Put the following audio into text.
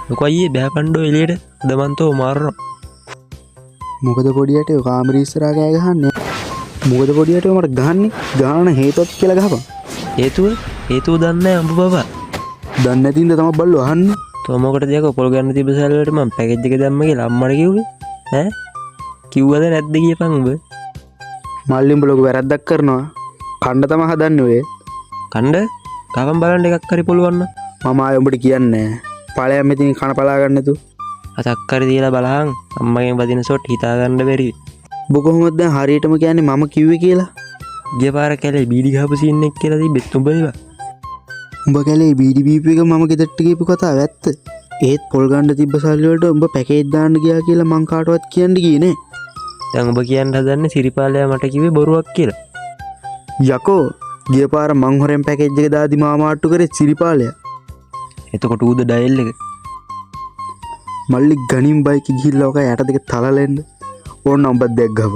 ලොකෝ අයියේ බෑපන්ඩෝ එළියට දමන්තෝ මාරනවා. මොකද පොඩියට කාමරේ ඉස්සරහා කෑ ගහන්නේ? මොකද පොඩියට මට ගහන්නේ? ගාන හේතුවක් කියලා ගහපන්. හේතුව දන්නේ නැහැ අඹ බබා. දන්නේ නැතිඳ තමයි බල්ලෝ අහන්නේ. තෝ මොකටද යකෝ පොල් ගන්න තිබ්බ සැලවලට මම පැකේජ් එක දැම්ම කියලා අම්මට කිව්වේ? ඈ? කිව්වද නැද්ද කියපන් ඔබ? මල්ලි උඹ ලොකු වැරද්දක් කරනවා. කණ්ඩ තමයි හදන්නේ ඔය. කණ්ඩ? කවම් බලන්න එකක් හරි පුළුවන් නම්. මම ආයෙ උඹට කියන්නේ නැහැ. ඵලයන් මෙතන කන පලා ගන්න නැතු. අතක් හරි දීලා බලහන් අම්මගෙන් වදින සොට් හිතා ගන්න බැරි. ඔබ කොහොමද දැන් හරියටම කියන්නේ මම කිව්වේ කියලා? ගිය පාර කැලේ බීඩි ගහපු සීන් එක කියලා තිබෙත් උඹ ඒවා. උඹ කැලේ බීඩි බීපු එක මම ගෙදරට ගිහපු කතාව ඇත්ත. ඒත් පොල් ගන්න තිබ්බ සල්ලි වලට උඹ පැකේජ් දාන්න ගියා කියලා මං කාටවත් කියන්න ගියේ නේ. දැන් ඔබ කියන්න හදන්නේ සිරිපාලයා මට කිව්වේ බොරුවක් කියලා. යකෝ ගිය පාර මං හොරෙන් පැකේජ් එක දාදි මාමාට්ටු කරේ සිරිපාලයා. එතකොට ඌද ඩයල් එක. මල්ලි ගණින් බයික් ගිහිල්ලා ඔක යට දෙක තලලෙන්න ඕන්න උඹත් දැක්ගව.